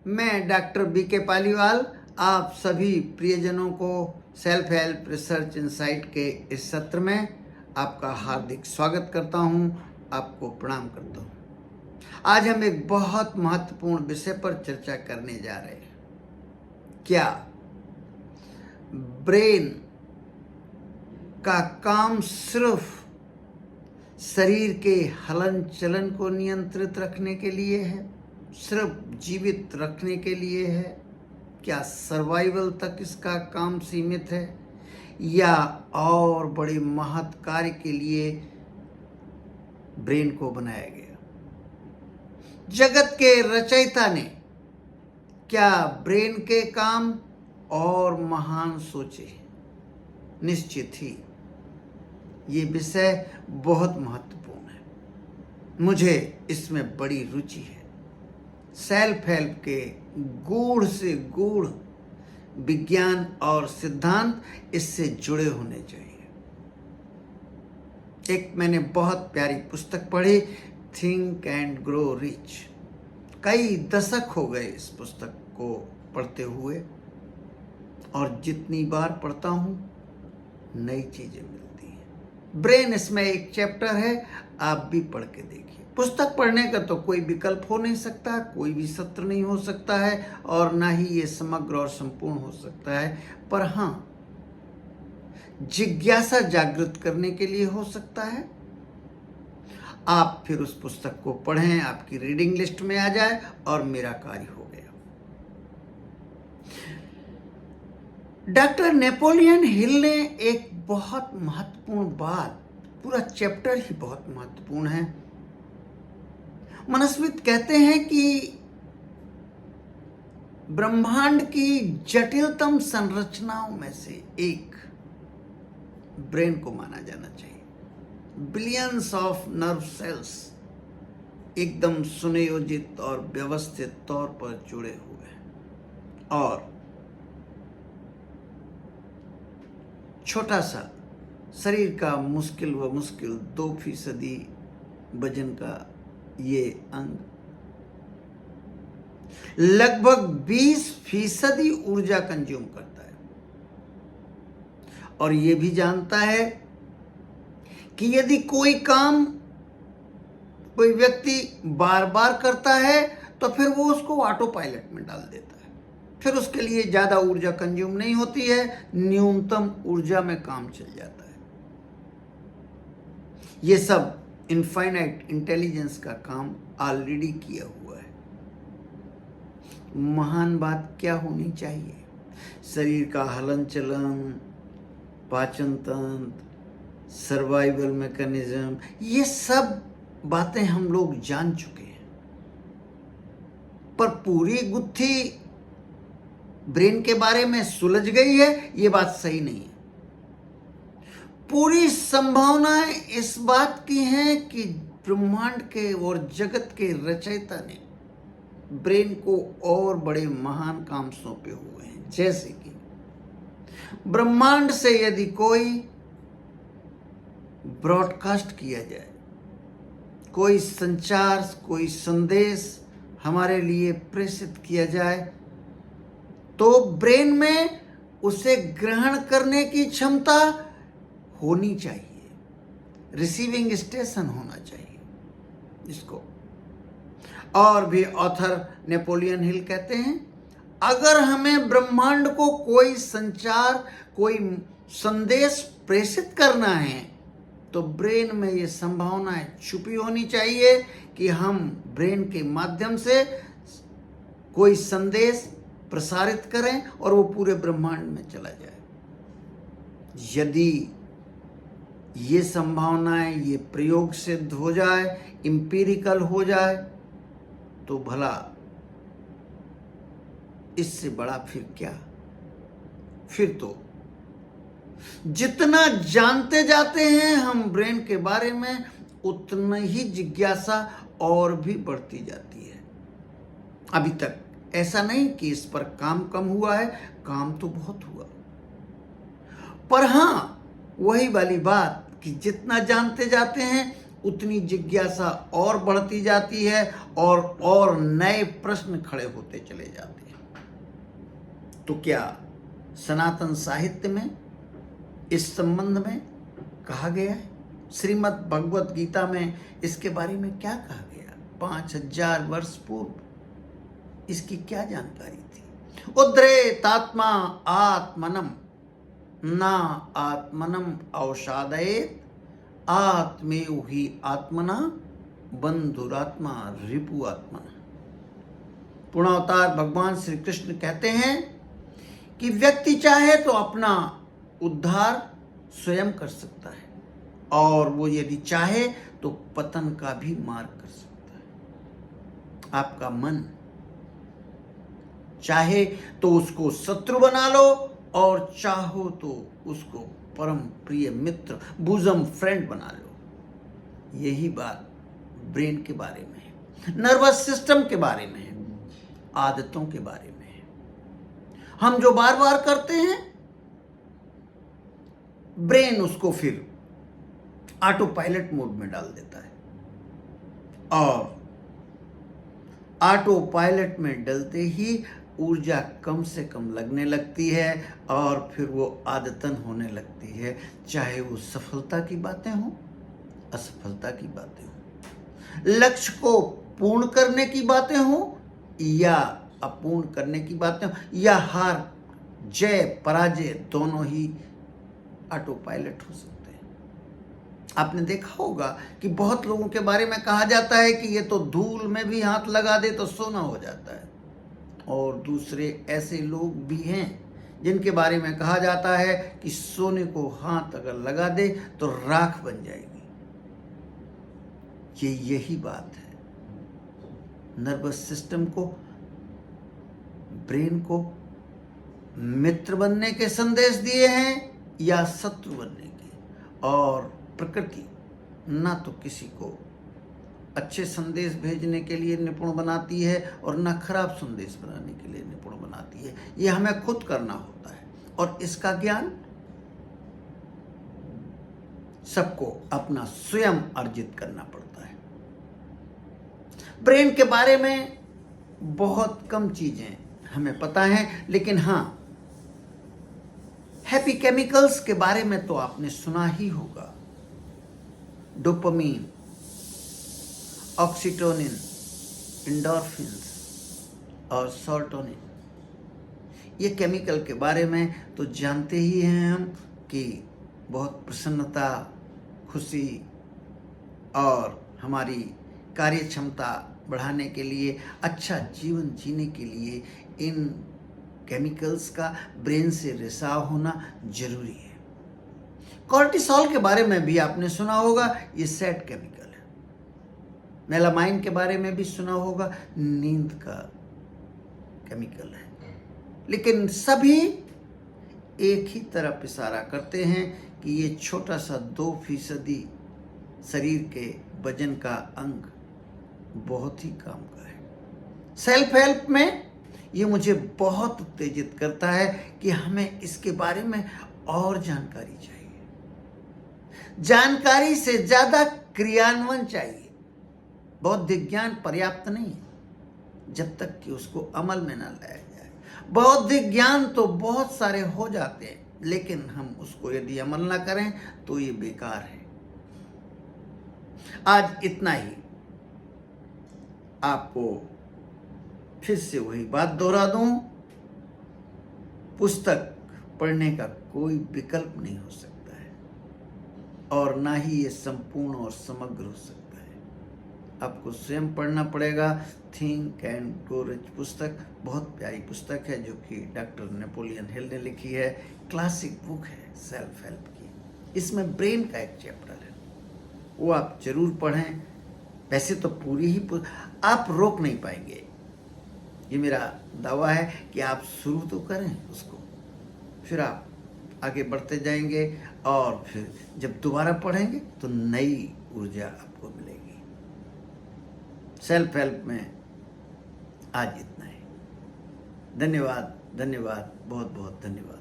मैं doctor BK Paliwal आप सभी प्रियजनों को सेल्फ हेल्प रिसर्च इनसाइट के इस सत्र में आपका हार्दिक स्वागत करता हूं, आपको प्रणाम करता हूं। आज हम एक बहुत महत्वपूर्ण विषय पर चर्चा करने जा रहे हैं। क्या ब्रेन का काम सिर्फ शरीर के हलन चलन को नियंत्रित रखने के लिए है, सिर्फ जीवित रखने के लिए है? क्या सर्वाइवल तक इसका काम सीमित है या और बड़े महत् कार्य के लिए ब्रेन को बनाया गया? जगत के रचयिता ने क्या ब्रेन के काम और महान सोचे? निश्चित ही ये विषय बहुत महत्वपूर्ण है, मुझे इसमें बड़ी रुचि है। सेल्फ हेल्प के गूढ़ से गूढ़ विज्ञान और सिद्धांत इससे जुड़े होने चाहिए। एक मैंने बहुत प्यारी पुस्तक पढ़ी, थिंक एंड ग्रो रिच। कई दशक हो गए इस पुस्तक को पढ़ते हुए और जितनी बार पढ़ता हूँ नई चीजें मिलती हैं। ब्रेन इसमें एक चैप्टर है, आप भी पढ़ के देखिए। पुस्तक पढ़ने का तो कोई विकल्प हो नहीं सकता, कोई भी सत्र नहीं हो सकता है और ना ही ये समग्र और संपूर्ण हो सकता है, पर हाँ जिज्ञासा जागृत करने के लिए हो सकता है। आप फिर उस पुस्तक को पढ़ें, आपकी रीडिंग लिस्ट में आ जाए और मेरा कार्य हो गया। डॉक्टर नेपोलियन हिल ने एक बहुत महत्वपूर्ण बात, पूरा चैप्टर ही बहुत महत्वपूर्ण है। मनस्विद कहते हैं कि ब्रह्मांड की जटिलतम संरचनाओं में से एक ब्रेन को माना जाना चाहिए। बिलियंस ऑफ नर्व सेल्स एकदम सुनियोजित और व्यवस्थित तौर पर जुड़े हुए हैं और छोटा सा शरीर का मुश्किल 2% वजन का ये अंग लगभग 20% ऊर्जा कंज्यूम करता है और ये भी जानता है कि यदि कोई काम कोई व्यक्ति बार बार करता है तो फिर वो उसको ऑटो पायलट में डाल देता है, फिर उसके लिए ज्यादा ऊर्जा कंज्यूम नहीं होती है, न्यूनतम ऊर्जा में काम चल जाता है। ये सब इनफाइनाइट इंटेलिजेंस का काम ऑलरेडी किया हुआ है। महान बात क्या होनी चाहिए? शरीर का हलन चलन, पाचन तंत्र, सर्वाइवल मैकेनिज्म, ये सब बातें हम लोग जान चुके हैं, पर पूरी गुत्थी ब्रेन के बारे में सुलझ गई है, ये बात सही नहीं है। पूरी संभावनाएं इस बात की हैं कि ब्रह्मांड के और जगत के रचयिता ने ब्रेन को और बड़े महान काम सौंपे हुए हैं। जैसे कि ब्रह्मांड से यदि कोई ब्रॉडकास्ट किया जाए, कोई संचार, कोई संदेश हमारे लिए प्रेषित किया जाए, तो ब्रेन में उसे ग्रहण करने की क्षमता होनी चाहिए, रिसीविंग स्टेशन होना चाहिए इसको। और भी ऑथर नेपोलियन हिल कहते हैं, अगर हमें ब्रह्मांड को कोई संचार, कोई संदेश प्रेषित करना है तो ब्रेन में ये संभावनाएं छुपी होनी चाहिए कि हम ब्रेन के माध्यम से कोई संदेश प्रसारित करें और वो पूरे ब्रह्मांड में चला जाए। यदि ये संभावनाएं, ये प्रयोग सिद्ध हो जाए, इंपीरिकल हो जाए, तो भला इससे बड़ा फिर क्या? फिर तो जितना जानते जाते हैं हम ब्रेन के बारे में, उतना ही जिज्ञासा और भी बढ़ती जाती है। अभी तक ऐसा नहीं कि इस पर काम कम हुआ है, काम तो बहुत हुआ, पर हां वही वाली बात कि जितना जानते जाते हैं उतनी जिज्ञासा और बढ़ती जाती है और नए प्रश्न खड़े होते चले जाते हैं। तो क्या सनातन साहित्य में इस संबंध में कहा गया है? श्रीमद् भगवत गीता में इसके बारे में क्या कहा गया? 5000 वर्ष पूर्व इसकी क्या जानकारी थी? उद्रेतात्मा आत्मनम ना आत्मनम अवसादयेत आत्मेव ही आत्मना बंधुरात्मा रिपु आत्मना। पूर्णावतार भगवान श्री कृष्ण कहते हैं कि व्यक्ति चाहे तो अपना उद्धार स्वयं कर सकता है और वो यदि चाहे तो पतन का भी मार्ग कर सकता है। आपका मन चाहे तो उसको शत्रु बना लो और चाहो तो उसको परम प्रिय मित्र, बुजम फ्रेंड बना लो। यही बात ब्रेन के बारे में है, नर्वस सिस्टम के बारे में है, आदतों के बारे में है। हम जो बार बार करते हैं, ब्रेन उसको फिर ऑटो पायलट मोड में डाल देता है और ऑटो पायलट में डलते ही ऊर्जा कम से कम लगने लगती है और फिर वो आदतन होने लगती है, चाहे वो सफलता की बातें हों, असफलता की बातें हों, लक्ष्य को पूर्ण करने की बातें हों या अपूर्ण करने की बातें हों, या हार जय पराजय दोनों ही ऑटो पायलट हो सकते हैं। आपने देखा होगा कि बहुत लोगों के बारे में कहा जाता है कि ये तो धूल में भी हाथ लगा दे तो सोना हो जाता है, और दूसरे ऐसे लोग भी हैं जिनके बारे में कहा जाता है कि सोने को हाथ अगर लगा दे तो राख बन जाएगी। यही बात है, नर्वस सिस्टम को, ब्रेन को मित्र बनने के संदेश दिए हैं या शत्रु बनने के। और प्रकृति ना तो किसी को अच्छे संदेश भेजने के लिए निपुण बनाती है और ना खराब संदेश बनाने के लिए निपुण बनाती है। ये हमें खुद करना होता है और इसका ज्ञान सबको अपना स्वयं अर्जित करना पड़ता है। ब्रेन के बारे में बहुत कम चीजें हमें पता है, लेकिन हाँ, हैप्पी केमिकल्स के बारे में तो आपने सुना ही होगा। डोपामीन, ऑक्सीटोनिन, एंडोर्फिन्स और सेरोटोनिन, ये केमिकल के बारे में तो जानते ही हैं हम कि बहुत प्रसन्नता, खुशी और हमारी कार्य क्षमता बढ़ाने के लिए, अच्छा जीवन जीने के लिए इन केमिकल्स का ब्रेन से रिसाव होना जरूरी है। कॉर्टिसोल के बारे में भी आपने सुना होगा, ये सैड केमिकल है। मेलामाइन के बारे में भी सुना होगा, नींद का केमिकल है। लेकिन सभी एक ही तरफ इशारा करते हैं कि ये छोटा सा 2% शरीर के वजन का अंग बहुत ही काम का है। सेल्फ हेल्प में ये मुझे बहुत उत्तेजित करता है कि हमें इसके बारे में और जानकारी चाहिए। जानकारी से ज्यादा क्रियान्वयन चाहिए। बौद्धिक ज्ञान पर्याप्त नहीं है जब तक कि उसको अमल में ना लाया जाए। बौद्धिक ज्ञान तो बहुत सारे हो जाते हैं, लेकिन हम उसको यदि अमल ना करें तो ये बेकार है। आज इतना ही। आपको फिर से वही बात दोहरा दूं, पुस्तक पढ़ने का कोई विकल्प नहीं हो सकता है और ना ही ये संपूर्ण और समग्र हो सकता है। आपको स्वयं पढ़ना पड़ेगा। थिंक एंड ग्रो रिच पुस्तक बहुत प्यारी पुस्तक है जो कि डॉक्टर नेपोलियन हिल ने लिखी है। क्लासिक बुक है सेल्फ हेल्प की। इसमें ब्रेन का एक चैप्टर है, वो आप जरूर पढ़ें। वैसे तो पूरी ही आप रोक नहीं पाएंगे, ये मेरा दावा है कि आप शुरू तो करें उसको, फिर आप आगे बढ़ते जाएंगे और फिर जब दोबारा पढ़ेंगे तो नई ऊर्जा आपको मिलेगी। सेल्फ हेल्प में आज इतना ही। धन्यवाद, धन्यवाद, बहुत बहुत धन्यवाद।